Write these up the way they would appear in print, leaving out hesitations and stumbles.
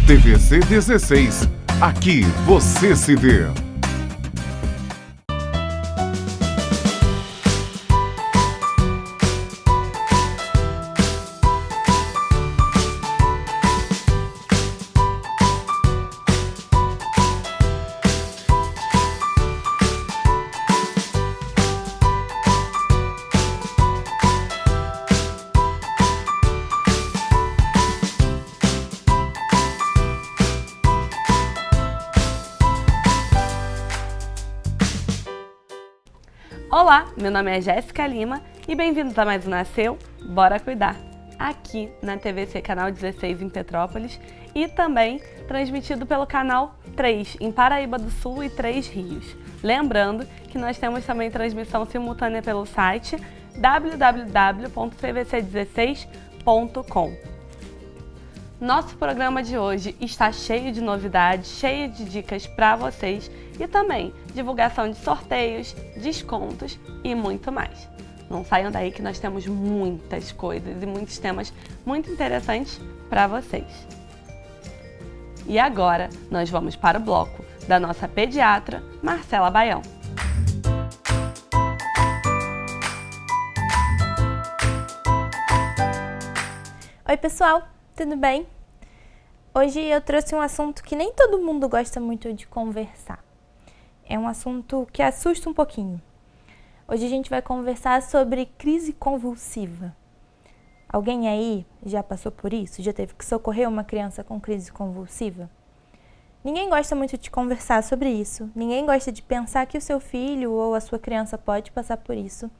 TVC 16. Aqui você se vê. Olá, meu nome é Jéssica Lima e bem-vindos a mais um Nasceu, Bora Cuidar, aqui na TVC Canal 16 em Petrópolis e também transmitido pelo Canal 3 em Paraíba do Sul e Três Rios. Lembrando que nós temos também transmissão simultânea pelo site www.tvc16.com. Nosso programa de hoje está cheio de novidades, cheio de dicas para vocês e também divulgação de sorteios, descontos e muito mais. Não saiam daí que nós temos muitas coisas e muitos temas muito interessantes para vocês. E agora nós vamos para o bloco da nossa pediatra, Marcela Baião. Oi pessoal, tudo bem? Hoje eu trouxe um assunto que nem todo mundo gosta muito de conversar. É um assunto que assusta um pouquinho. Hoje a gente vai conversar sobre crise convulsiva. Alguém aí já passou por isso? Já teve que socorrer uma criança com crise convulsiva? Ninguém gosta muito de conversar sobre isso. Ninguém gosta de pensar que o seu filho ou a sua criança pode passar por isso.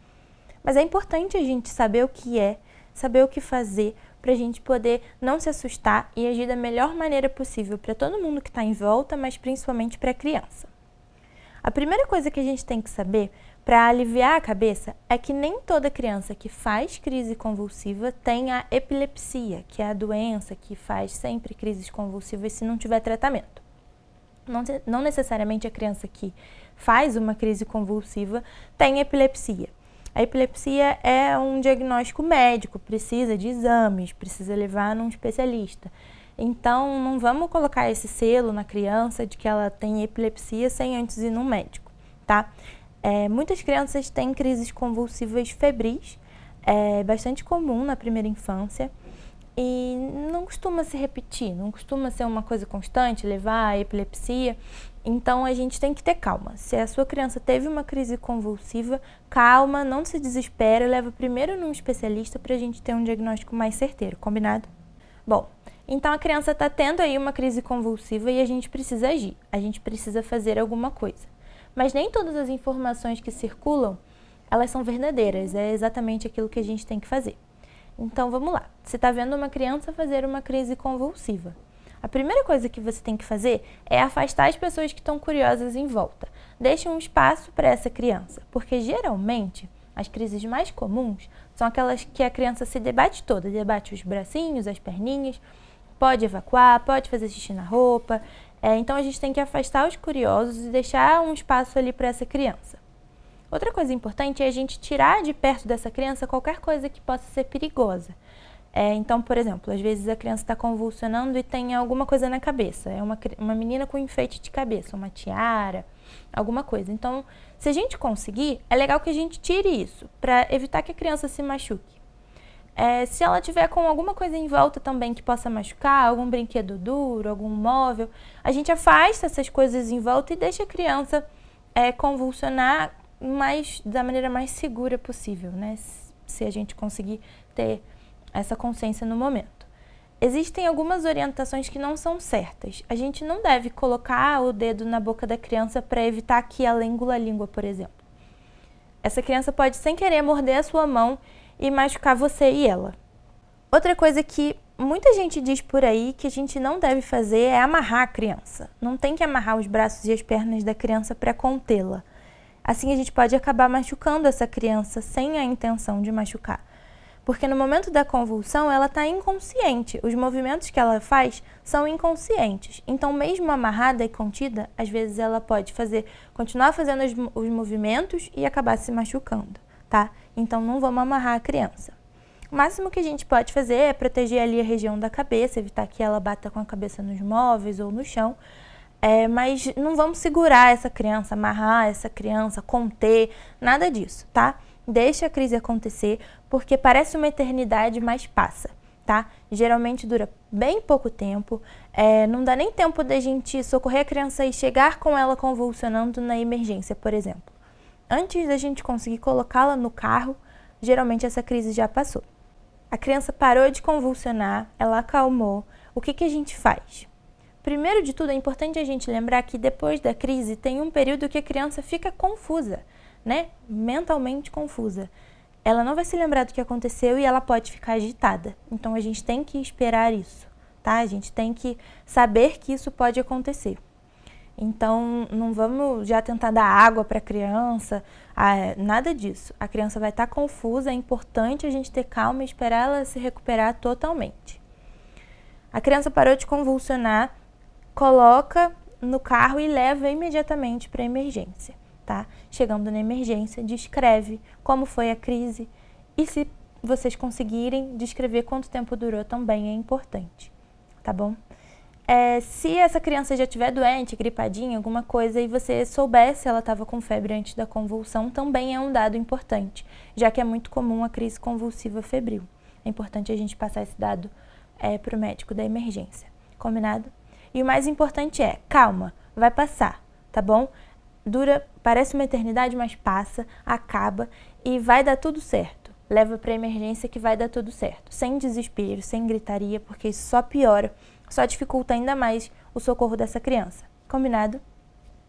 Mas é importante a gente saber o que é, saber o que fazer, para a gente poder não se assustar e agir da melhor maneira possível para todo mundo que está em volta, mas principalmente para a criança. A primeira coisa que a gente tem que saber para aliviar a cabeça é que nem toda criança que faz crise convulsiva tem a epilepsia, que é a doença que faz sempre crises convulsivas se não tiver tratamento. Não necessariamente a criança que faz uma crise convulsiva tem epilepsia. A epilepsia é um diagnóstico médico, precisa de exames, precisa levar num especialista. Então, não vamos colocar esse selo na criança de que ela tem epilepsia sem antes ir num médico, tá? Muitas crianças têm crises convulsivas febris, é bastante comum na primeira infância e não costuma se repetir, não costuma ser uma coisa constante, levar a epilepsia. Então, a gente tem que ter calma. Se a sua criança teve uma crise convulsiva, calma, não se desespera, leva primeiro num especialista para a gente ter um diagnóstico mais certeiro, combinado? Bom, então a criança está tendo aí uma crise convulsiva e a gente precisa agir, a gente precisa fazer alguma coisa. Mas nem todas as informações que circulam, elas são verdadeiras, é exatamente aquilo que a gente tem que fazer. Então, vamos lá. Você está vendo uma criança fazer uma crise convulsiva. A primeira coisa que você tem que fazer é afastar as pessoas que estão curiosas em volta. Deixe um espaço para essa criança, porque geralmente as crises mais comuns são aquelas que a criança se debate toda, debate os bracinhos, as perninhas, pode evacuar, pode fazer xixi na roupa. Então a gente tem que afastar os curiosos e deixar um espaço ali para essa criança. Outra coisa importante é a gente tirar de perto dessa criança qualquer coisa que possa ser perigosa. Então, por exemplo, às vezes a criança está convulsionando e tem alguma coisa na cabeça. É uma menina com enfeite de cabeça, uma tiara, alguma coisa. Então, se a gente conseguir, é legal que a gente tire isso, para evitar que a criança se machuque. Se ela tiver com alguma coisa em volta também que possa machucar, algum brinquedo duro, algum móvel, a gente afasta essas coisas em volta e deixa a criança convulsionar da maneira mais segura possível, né? Se a gente conseguir ter essa consciência no momento. Existem algumas orientações que não são certas. A gente não deve colocar o dedo na boca da criança para evitar que ela engula a língua, por exemplo. Essa criança pode, sem querer, morder a sua mão e machucar você e ela. Outra coisa que muita gente diz por aí que a gente não deve fazer é amarrar a criança. Não tem que amarrar os braços e as pernas da criança para contê-la. Assim a gente pode acabar machucando essa criança sem a intenção de machucar. Porque no momento da convulsão ela está inconsciente, os movimentos que ela faz são inconscientes. Então, mesmo amarrada e contida, às vezes ela pode continuar fazendo os movimentos e acabar se machucando, tá? Então, não vamos amarrar a criança. O máximo que a gente pode fazer é proteger ali a região da cabeça, evitar que ela bata com a cabeça nos móveis ou no chão. Mas não vamos segurar essa criança, amarrar essa criança, conter, nada disso, tá? Deixa a crise acontecer, porque parece uma eternidade, mas passa, tá? Geralmente dura bem pouco tempo, não dá nem tempo da gente socorrer a criança e chegar com ela convulsionando na emergência, por exemplo. Antes da gente conseguir colocá-la no carro, geralmente essa crise já passou. A criança parou de convulsionar, ela acalmou. O que a gente faz? Primeiro de tudo, é importante a gente lembrar que depois da crise tem um período que a criança fica confusa, né? Mentalmente confusa. Ela não vai se lembrar do que aconteceu e ela pode ficar agitada. Então, a gente tem que esperar isso, tá? A gente tem que saber que isso pode acontecer. Então, não vamos já tentar dar água para a criança, nada disso. A criança vai estar confusa, é importante a gente ter calma e esperar ela se recuperar totalmente. A criança parou de convulsionar, coloca no carro e leva imediatamente para a emergência, tá? Chegando na emergência, descreve como foi a crise e, se vocês conseguirem, descrever quanto tempo durou também é importante, tá bom? Se essa criança já estiver doente, gripadinha, alguma coisa, e você souber se ela estava com febre antes da convulsão, também é um dado importante, já que é muito comum a crise convulsiva febril. É importante a gente passar esse dado para o médico da emergência, combinado? E o mais importante é, calma, vai passar, tá bom? Parece uma eternidade, mas passa, acaba e vai dar tudo certo. Leva para a emergência que vai dar tudo certo, sem desespero, sem gritaria, porque isso só piora, só dificulta ainda mais o socorro dessa criança. Combinado?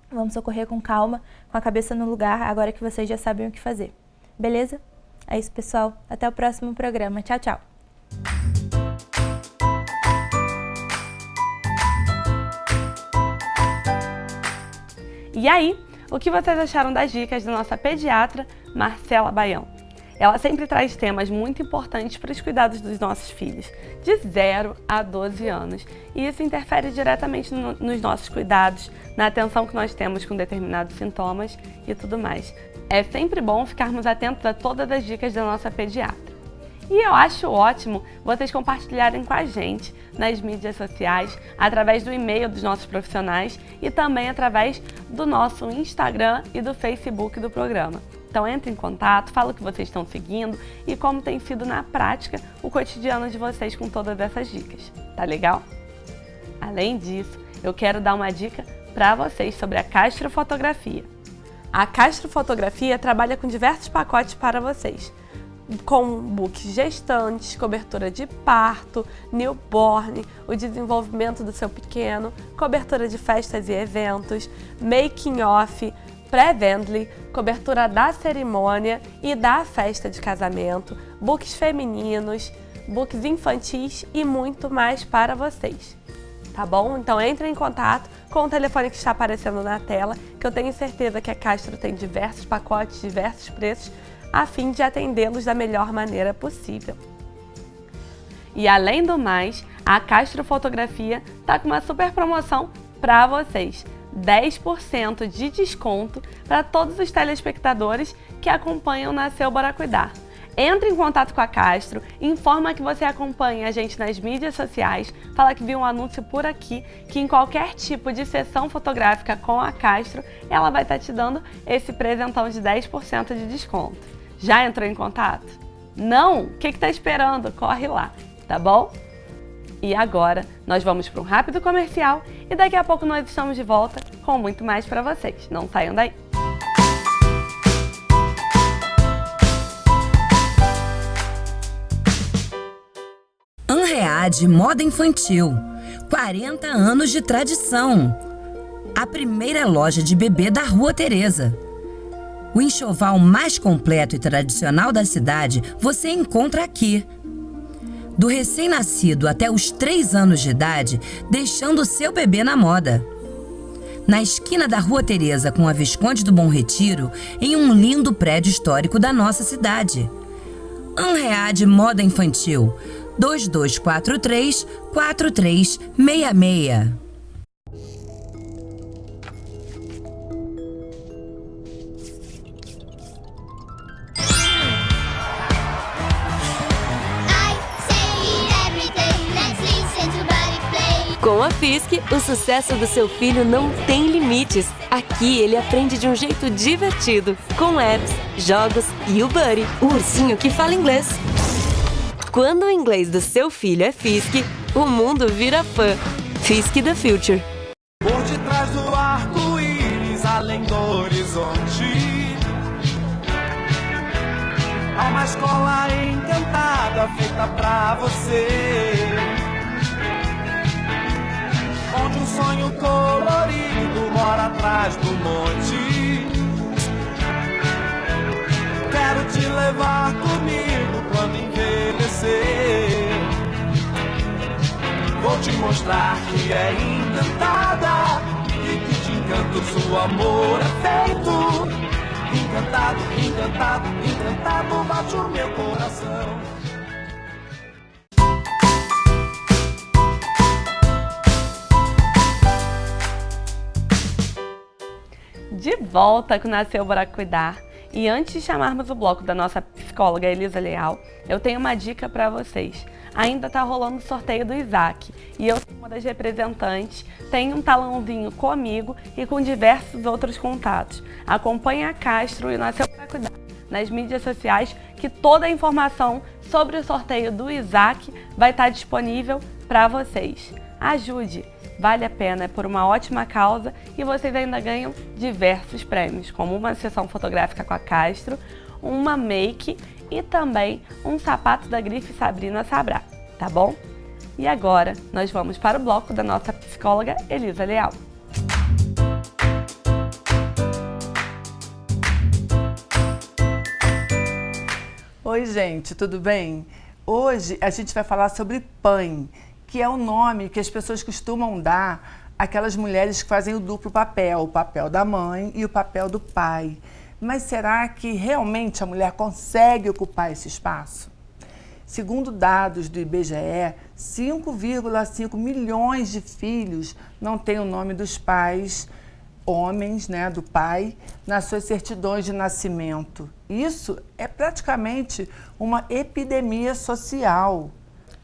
Vamos socorrer com calma, com a cabeça no lugar, agora que vocês já sabem o que fazer. Beleza? É isso, pessoal. Até o próximo programa. Tchau, tchau. E aí, o que vocês acharam das dicas da nossa pediatra, Marcela Baião? Ela sempre traz temas muito importantes para os cuidados dos nossos filhos, de 0 a 12 anos. E isso interfere diretamente nos nossos cuidados, na atenção que nós temos com determinados sintomas e tudo mais. É sempre bom ficarmos atentos a todas as dicas da nossa pediatra. E eu acho ótimo vocês compartilharem com a gente nas mídias sociais, através do e-mail dos nossos profissionais e também através do nosso Instagram e do Facebook do programa. Então entre em contato, fala o que vocês estão seguindo e como tem sido na prática o cotidiano de vocês com todas essas dicas. Tá legal? Além disso, eu quero dar uma dica para vocês sobre a Castrofotografia. A Castrofotografia trabalha com diversos pacotes para vocês, com books gestantes, cobertura de parto, newborn, o desenvolvimento do seu pequeno, cobertura de festas e eventos, making off, pré-vendly, cobertura da cerimônia e da festa de casamento, books femininos, books infantis e muito mais para vocês. Tá bom? Então entre em contato com o telefone que está aparecendo na tela, que eu tenho certeza que a Castro tem diversos pacotes, diversos preços, a fim de atendê-los da melhor maneira possível. E além do mais, a Castro Fotografia está com uma super promoção para vocês. 10% de desconto para todos os telespectadores que acompanham Nasceu Bora Cuidar. Entre em contato com a Castro, informa que você acompanha a gente nas mídias sociais, fala que viu um anúncio por aqui, que em qualquer tipo de sessão fotográfica com a Castro, ela vai estar te dando esse presentão de 10% de desconto. Já entrou em contato? Não? O que está esperando? Corre lá, tá bom? E agora nós vamos para um rápido comercial e daqui a pouco nós estamos de volta com muito mais para vocês. Não saiam daí! Anread Moda Infantil, 40 anos de tradição. A primeira loja de bebê da Rua Teresa. O enxoval mais completo e tradicional da cidade você encontra aqui. Do recém-nascido até os 3 anos de idade, deixando o seu bebê na moda. Na esquina da Rua Teresa com a Visconde do Bom Retiro, em um lindo prédio histórico da nossa cidade. Anread Moda Infantil, 2243-4366. Com a Fisk, o sucesso do seu filho não tem limites. Aqui ele aprende de um jeito divertido, com apps, jogos e o Buddy, o ursinho que fala inglês. Quando o inglês do seu filho é Fisk, o mundo vira fã. Fisk the Future. Por detrás do arco-íris, além do horizonte, há uma escola encantada feita pra você, onde um sonho colorido mora atrás do monte. Quero te levar comigo quando envelhecer. Vou te mostrar que é encantada e que de encanto seu amor é feito. Encantado, encantado, encantado bate o meu coração. De volta com Nasceu Bora Cuidar. E antes de chamarmos o bloco da nossa psicóloga Elisa Leal, eu tenho uma dica para vocês. Ainda está rolando o sorteio do Isaac e eu, uma das representantes, tenho um talãozinho comigo e com diversos outros contatos. Acompanhe a Castro e o Nasceu Bora Cuidar nas mídias sociais, que toda a informação sobre o sorteio do Isaac vai estar disponível para vocês. Ajude! Vale a pena, é por uma ótima causa e vocês ainda ganham diversos prêmios, como uma sessão fotográfica com a Castro, uma make e também um sapato da grife Sabrina Sabrá, tá bom? E agora nós vamos para o bloco da nossa psicóloga Elisa Leal. Oi gente, tudo bem? Hoje a gente vai falar sobre PAN, que é o nome que as pessoas costumam dar àquelas mulheres que fazem o duplo papel, o papel da mãe e o papel do pai. Mas será que realmente a mulher consegue ocupar esse espaço? Segundo dados do IBGE, 5,5 milhões de filhos não têm o nome dos pais, homens, né, do pai, nas suas certidões de nascimento. Isso é praticamente uma epidemia social.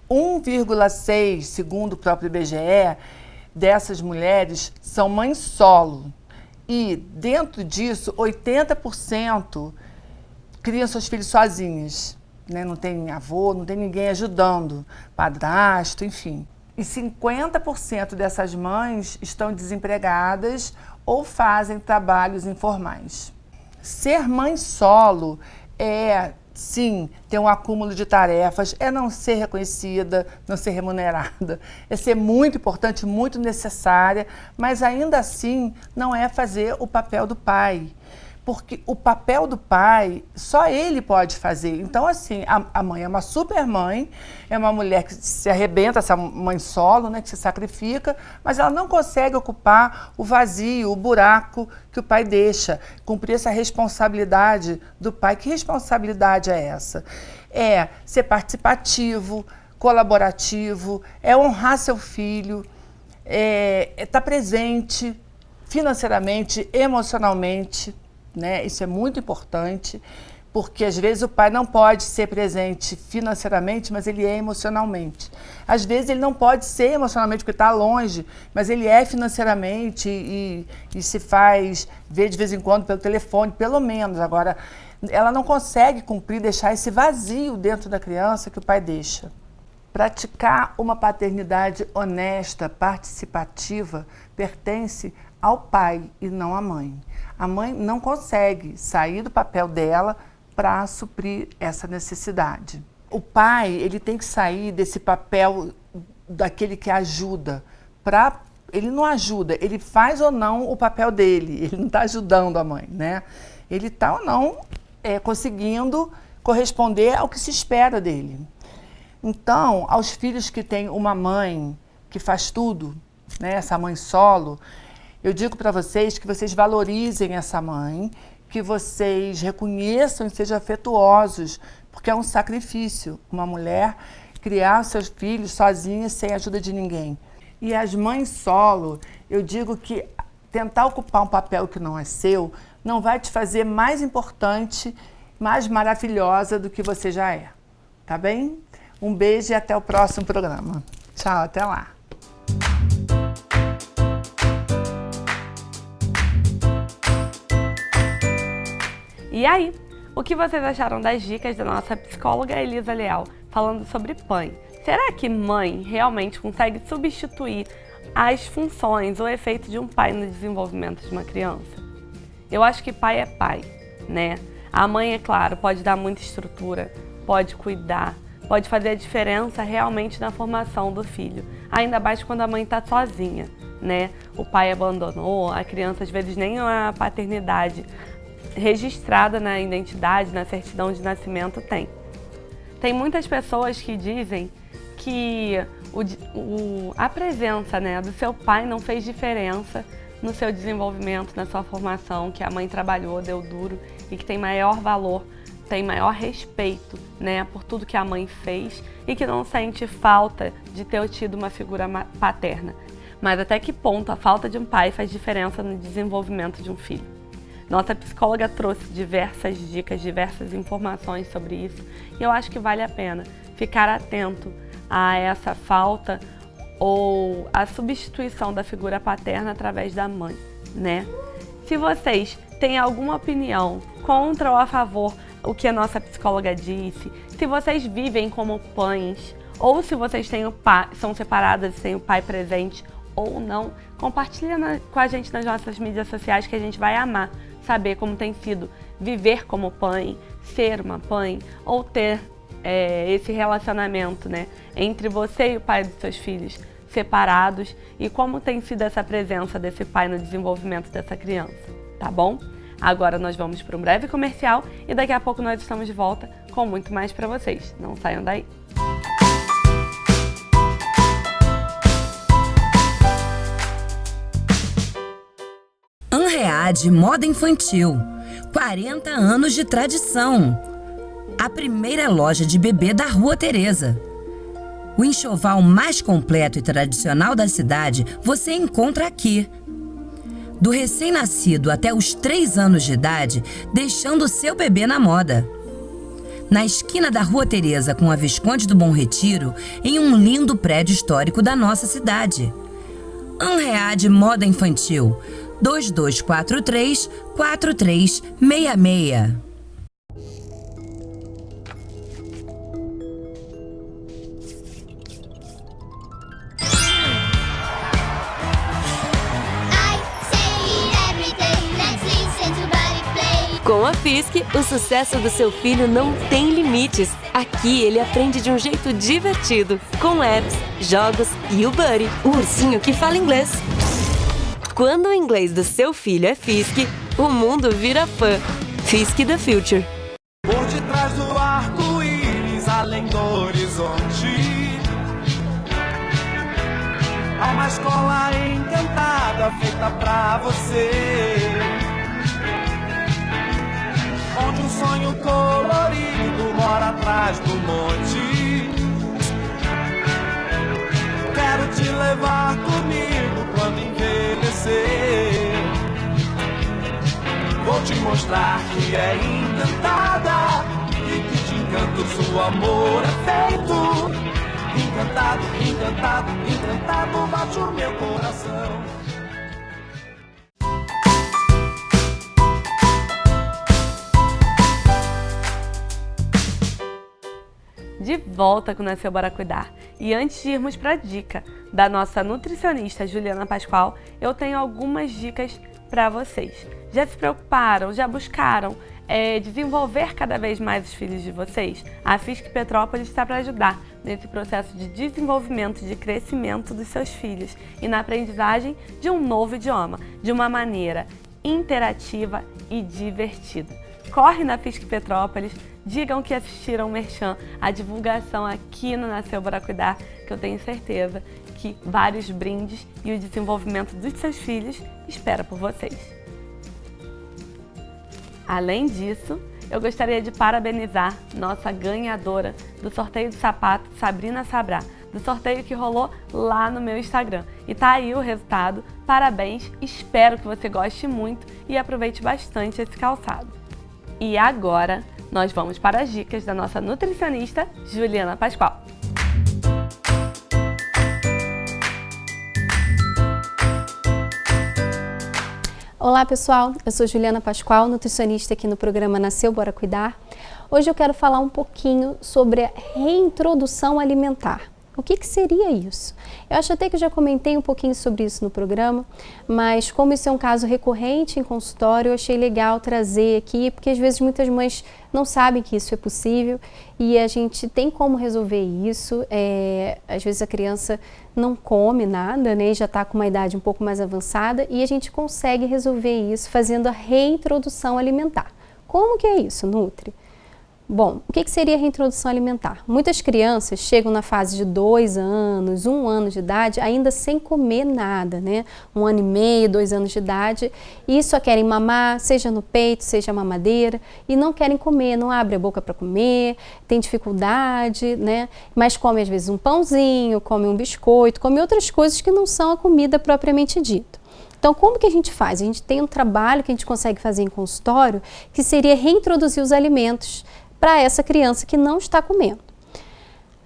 1,6, segundo o próprio IBGE, dessas mulheres são mães solo. E, dentro disso, 80% criam seus filhos sozinhas. Né? Não tem avô, não tem ninguém ajudando, padrasto, enfim. E 50% dessas mães estão desempregadas ou fazem trabalhos informais. Ser mãe solo é, sim, ter um acúmulo de tarefas, é não ser reconhecida, não ser remunerada, é ser muito importante, muito necessária, mas ainda assim não é fazer o papel do pai. Porque o papel do pai, só ele pode fazer. Então, assim, a mãe é uma super mãe, é uma mulher que se arrebenta, essa mãe solo, né, que se sacrifica, mas ela não consegue ocupar o vazio, o buraco que o pai deixa, cumprir essa responsabilidade do pai. Que responsabilidade é essa? É ser participativo, colaborativo, é honrar seu filho, é estar presente financeiramente, emocionalmente. Né? Isso é muito importante, porque às vezes o pai não pode ser presente financeiramente, mas ele é emocionalmente. Às vezes ele não pode ser emocionalmente porque está longe, mas ele é financeiramente e se faz ver de vez em quando pelo telefone, pelo menos. Agora, ela não consegue cumprir, deixar esse vazio dentro da criança que o pai deixa. Praticar uma paternidade honesta, participativa, pertence ao pai e não à mãe. A mãe não consegue sair do papel dela para suprir essa necessidade. O pai, ele tem que sair desse papel daquele que ajuda. Ele não ajuda, ele faz ou não o papel dele, ele não está ajudando a mãe, né? Ele está ou não conseguindo corresponder ao que se espera dele. Então, aos filhos que têm uma mãe que faz tudo, né, essa mãe solo, eu digo para vocês que vocês valorizem essa mãe, que vocês reconheçam e sejam afetuosos, porque é um sacrifício uma mulher criar seus filhos sozinha, sem a ajuda de ninguém. E as mães solo, eu digo que tentar ocupar um papel que não é seu, não vai te fazer mais importante, mais maravilhosa do que você já é. Tá bem? Um beijo e até o próximo programa. Tchau, até lá. E aí, o que vocês acharam das dicas da nossa psicóloga Elisa Leal falando sobre pãe? Será que mãe realmente consegue substituir as funções ou efeito de um pai no desenvolvimento de uma criança? Eu acho que pai é pai, né? A mãe, é claro, pode dar muita estrutura, pode cuidar, pode fazer a diferença realmente na formação do filho. Ainda mais quando a mãe está sozinha, né? O pai abandonou, a criança às vezes nem a paternidade registrada na identidade, na certidão de nascimento tem. Tem muitas pessoas que dizem que a presença, né, do seu pai não fez diferença no seu desenvolvimento, na sua formação, que a mãe trabalhou, deu duro e que tem maior valor, tem maior respeito, né, por tudo que a mãe fez e que não sente falta de ter tido uma figura paterna. Mas até que ponto a falta de um pai faz diferença no desenvolvimento de um filho? Nossa psicóloga trouxe diversas dicas, diversas informações sobre isso e eu acho que vale a pena ficar atento a essa falta ou a substituição da figura paterna através da mãe, né? Se vocês têm alguma opinião contra ou a favor o que a nossa psicóloga disse, se vocês vivem como pães ou se vocês têm são separadas e têm o pai presente ou não, compartilha com a gente nas nossas mídias sociais que a gente vai amar saber como tem sido viver como pai, ser uma pai ou ter esse relacionamento, né, entre você e o pai dos seus filhos separados e como tem sido essa presença desse pai no desenvolvimento dessa criança, tá bom? Agora nós vamos para um breve comercial e daqui a pouco nós estamos de volta com muito mais para vocês. Não saiam daí! Anread Moda Infantil, 40 anos de tradição. A primeira loja de bebê da Rua Teresa. O enxoval mais completo e tradicional da cidade você encontra aqui. Do recém-nascido até os 3 anos de idade, deixando o seu bebê na moda. Na esquina da Rua Teresa com a Visconde do Bom Retiro, em um lindo prédio histórico da nossa cidade. Anread Moda Infantil, 2243-4366. Com a Fisk, o sucesso do seu filho não tem limites. Aqui ele aprende de um jeito divertido, com apps, jogos e o Buddy, o ursinho que fala inglês. Quando o inglês do seu filho é Fisk, o mundo vira fã. Fisk the Future. Por detrás do arco-íris, além do horizonte, há uma escola encantada feita pra você, onde um sonho colorido mora atrás do monte. Quero te levar comigo quando envelhecer. Vou te mostrar que é encantada e que de encanto seu amor é feito. Encantado, encantado, encantado, bate o meu coração. De volta com o Nasceu Bora Cuidar. E antes de irmos para a dica da nossa nutricionista Juliana Pascoal, eu tenho algumas dicas para vocês. Já se preocuparam, já buscaram desenvolver cada vez mais os filhos de vocês? A Fisk Petrópolis está para ajudar nesse processo de desenvolvimento, de crescimento dos seus filhos e na aprendizagem de um novo idioma, de uma maneira interativa e divertida. Corre na Fisk Petrópolis, digam que assistiram o Merchan, a divulgação aqui no Nasceu Bora Cuidar, que eu tenho certeza que vários brindes e o desenvolvimento dos seus filhos espera por vocês. Além disso, eu gostaria de parabenizar nossa ganhadora do sorteio de sapato, Sabrina Sabrá, do sorteio que rolou lá no meu Instagram. E tá aí o resultado, parabéns, espero que você goste muito e aproveite bastante esse calçado. E agora, nós vamos para as dicas da nossa nutricionista, Juliana Pascoal. Olá pessoal, eu sou Juliana Pascoal, nutricionista aqui no programa Nasceu Bora Cuidar. Hoje eu quero falar um pouquinho sobre a reintrodução alimentar. O que seria isso? Eu acho até que eu já comentei um pouquinho sobre isso no programa, mas como isso é um caso recorrente em consultório, eu achei legal trazer aqui, porque às vezes muitas mães não sabem que isso é possível e a gente tem como resolver isso. Às vezes a criança não come nada, né, já está com uma idade um pouco mais avançada e a gente consegue resolver isso fazendo a reintrodução alimentar. Como que é isso, Nutri? Bom, o que seria a reintrodução alimentar? Muitas crianças chegam na fase de 2 anos, 1 ano de idade, ainda sem comer nada, né? 1 ano e meio, 2 anos de idade, e só querem mamar, seja no peito, seja mamadeira, e não querem comer, não abre a boca para comer, tem dificuldade, né? Mas come às vezes um pãozinho, come um biscoito, come outras coisas que não são a comida propriamente dita. Então, como que a gente faz? A gente tem um trabalho que a gente consegue fazer em consultório, que seria reintroduzir os alimentos para essa criança que não está comendo.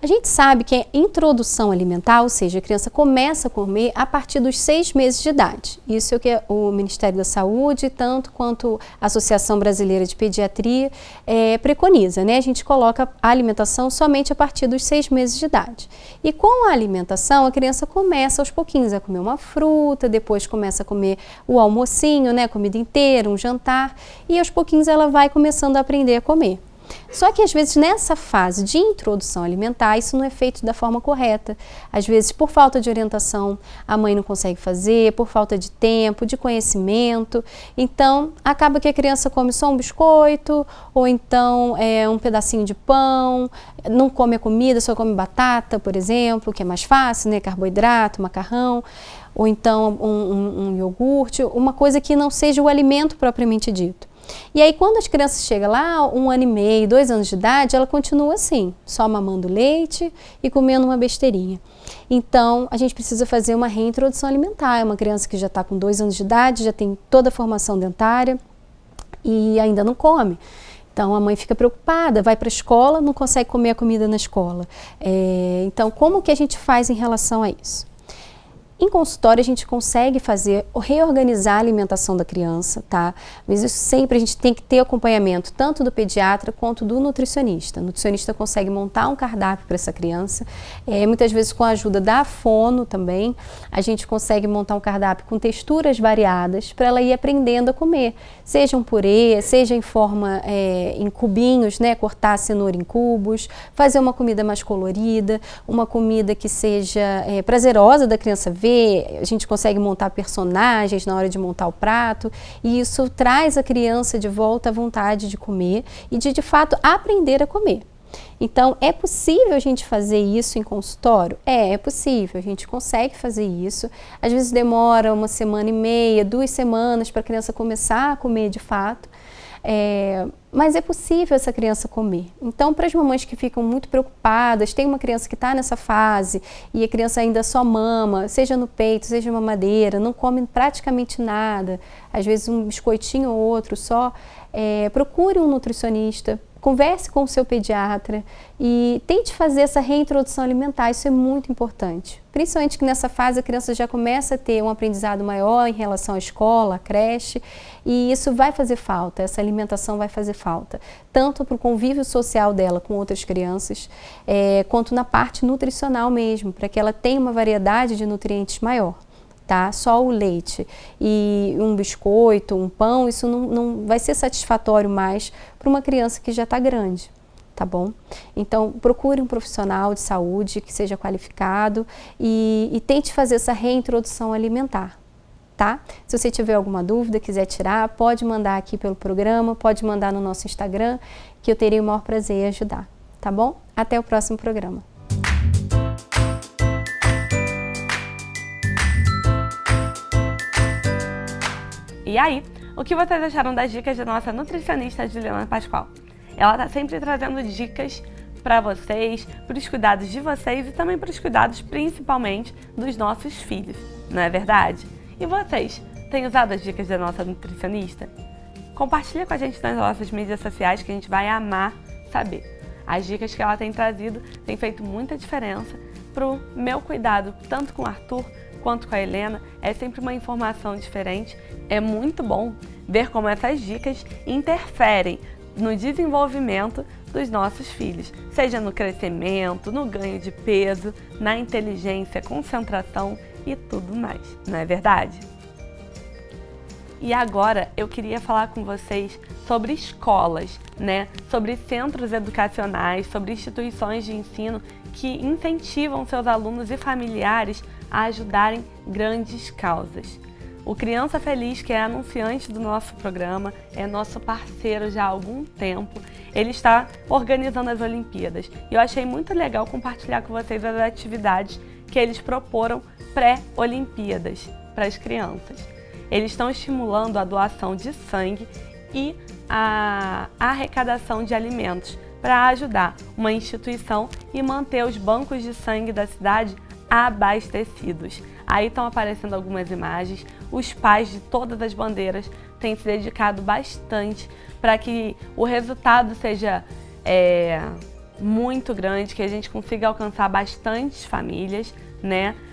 A gente sabe que a introdução alimentar, ou seja, a criança começa a comer a partir dos 6 meses de idade. Isso é o que o Ministério da Saúde, tanto quanto a Associação Brasileira de Pediatria, preconiza, né? A gente coloca a alimentação somente a partir dos 6 meses de idade. E com a alimentação, a criança começa aos pouquinhos a comer uma fruta, depois começa a comer o almocinho, né? Comida inteira, um jantar, e aos pouquinhos ela vai começando a aprender a comer. Só que às vezes nessa fase de introdução alimentar isso não é feito da forma correta. Às vezes por falta de orientação a mãe não consegue fazer, por falta de tempo, de conhecimento. Então acaba que a criança come só um biscoito ou então um pedacinho de pão, não come a comida, só come batata, por exemplo, que é mais fácil, né? Carboidrato, macarrão, ou então um iogurte, uma coisa que não seja o alimento propriamente dito. E aí quando as crianças chegam lá, 1 ano e meio, 2 anos de idade, ela continua assim, só mamando leite e comendo uma besteirinha. Então a gente precisa fazer uma reintrodução alimentar. É uma criança que já está com 2 anos de idade, já tem toda a formação dentária e ainda não come. Então a mãe fica preocupada, vai para a escola, não consegue comer a comida na escola. Então como que a gente faz em relação a isso? Em consultório a gente consegue reorganizar a alimentação da criança, tá? Mas isso sempre a gente tem que ter acompanhamento tanto do pediatra quanto do nutricionista. O nutricionista consegue montar um cardápio para essa criança, muitas vezes com a ajuda da fono também, a gente consegue montar um cardápio com texturas variadas para ela ir aprendendo a comer, seja um purê, seja em forma em cubinhos, né? Cortar a cenoura em cubos, fazer uma comida mais colorida, uma comida que seja prazerosa da criança ver. A gente consegue montar personagens na hora de montar o prato e isso traz a criança de volta à vontade de comer e de fato aprender a comer. Então, é possível a gente fazer isso em consultório? É possível, a gente consegue fazer isso. Às vezes demora 1 semana e meia, 2 semanas para a criança começar a comer de fato. Mas é possível essa criança comer. Então, para as mamães que ficam muito preocupadas, tem uma criança que está nessa fase e a criança ainda só mama, seja no peito, seja mamadeira, não come praticamente nada, às vezes um biscoitinho ou outro só, procure um nutricionista, converse com o seu pediatra e tente fazer essa reintrodução alimentar, isso é muito importante. Principalmente que nessa fase a criança já começa a ter um aprendizado maior em relação à escola, à creche, e isso vai fazer falta, essa alimentação vai fazer falta, tanto para o convívio social dela com outras crianças, quanto na parte nutricional mesmo, para que ela tenha uma variedade de nutrientes maior. Tá? Só o leite e um biscoito, um pão, isso não vai ser satisfatório mais para uma criança que já está grande, tá bom? Então, procure um profissional de saúde que seja qualificado e tente fazer essa reintrodução alimentar, tá? Se você tiver alguma dúvida, quiser tirar, pode mandar aqui pelo programa, pode mandar no nosso Instagram, que eu terei o maior prazer em ajudar, tá bom? Até o próximo programa. E aí, o que vocês acharam das dicas da nossa nutricionista Juliana Pascoal? Ela está sempre trazendo dicas para vocês, para os cuidados de vocês e também para os cuidados principalmente dos nossos filhos, não é verdade? E vocês, têm usado as dicas da nossa nutricionista? Compartilha com a gente nas nossas mídias sociais que a gente vai amar saber. As dicas que ela tem trazido têm feito muita diferença para o meu cuidado, tanto com o Arthur quanto com a Helena, é sempre uma informação diferente. É muito bom ver como essas dicas interferem no desenvolvimento dos nossos filhos, seja no crescimento, no ganho de peso, na inteligência, concentração e tudo mais, não é verdade? E agora eu queria falar com vocês sobre escolas, sobre centros educacionais, sobre instituições de ensino que incentivam seus alunos e familiares a ajudarem grandes causas. O Criança Feliz, que é anunciante do nosso programa, é nosso parceiro já há algum tempo. Ele está organizando as Olimpíadas e eu achei muito legal compartilhar com vocês as atividades que eles proporam pré-Olimpíadas para as crianças. Eles estão estimulando a doação de sangue e a arrecadação de alimentos para ajudar uma instituição e manter os bancos de sangue da cidade abastecidos. Aí estão aparecendo algumas imagens. Os pais de todas as bandeiras têm se dedicado bastante para que o resultado seja muito grande, que a gente consiga alcançar bastantes famílias,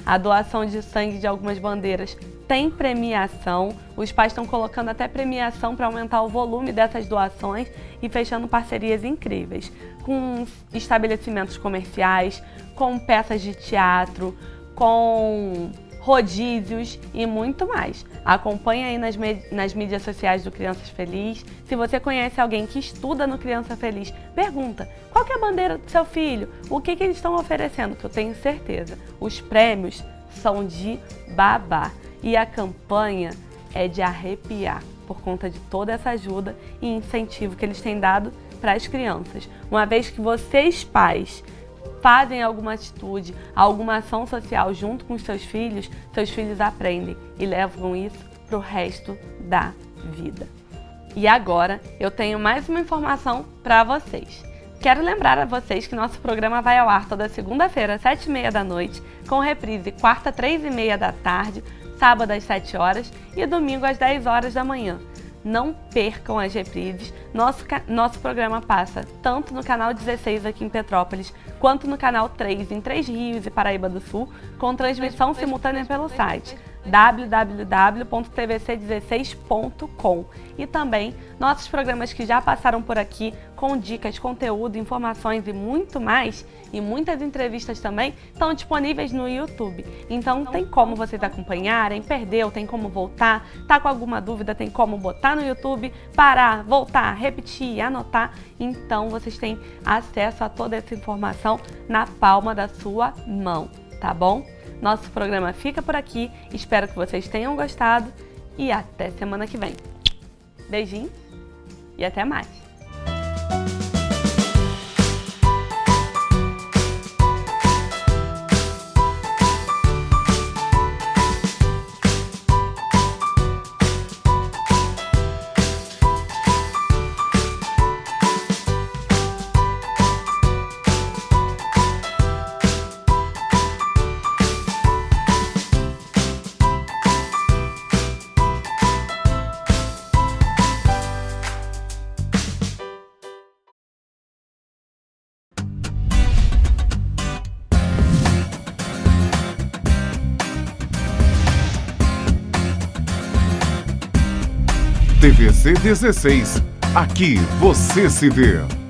A doação de sangue de algumas bandeiras tem premiação. Os pais estão colocando até premiação para aumentar o volume dessas doações e fechando parcerias incríveis com estabelecimentos comerciais, com peças de teatro, com rodízios e muito mais. Acompanhe aí nas mídias sociais do Crianças Feliz. Se você conhece alguém que estuda no Criança Feliz, pergunta qual que é a bandeira do seu filho, o que eles estão oferecendo, que eu tenho certeza. Os prêmios são de babar e a campanha é de arrepiar por conta de toda essa ajuda e incentivo que eles têm dado para as crianças. Uma vez que vocês, pais, fazem alguma atitude, alguma ação social junto com os seus filhos aprendem e levam isso para o resto da vida. E agora eu tenho mais uma informação para vocês. Quero lembrar a vocês que nosso programa vai ao ar toda segunda-feira às 7h30 da noite, com reprise quarta, 3h30 da tarde, sábado às 7 horas e domingo às 10 horas da manhã. Não percam as reprises. Nosso programa passa tanto no canal 16 aqui em Petrópolis, quanto no canal 3 em Três Rios e Paraíba do Sul, com transmissão simultânea pelo site www.tvc16.com. E também nossos programas que já passaram por aqui, com dicas, conteúdo, informações e muito mais, e muitas entrevistas também, estão disponíveis no YouTube. Então tem como vocês acompanharem, perdeu, tem como voltar, tá com alguma dúvida, tem como botar no YouTube, parar, voltar, repetir, anotar. Então vocês têm acesso a toda essa informação na palma da sua mão, tá bom? Nosso programa fica por aqui, espero que vocês tenham gostado e até semana que vem. Beijinhos e até mais! TVC 16. Aqui você se vê.